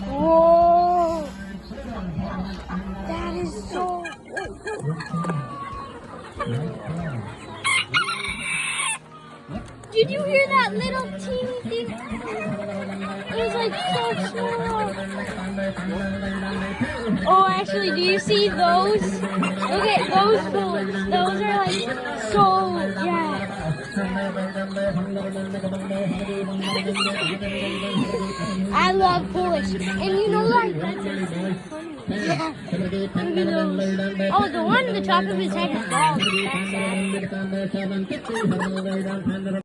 Whoa! That is so. Did you hear that little teeny thing? It was like so small. Oh, actually, do you see those? Look at those bullets. Those are like so, yeah. I love bullets. And you know what? Yeah. Look at those. Oh, the one on the top of his head is bald. That's sad.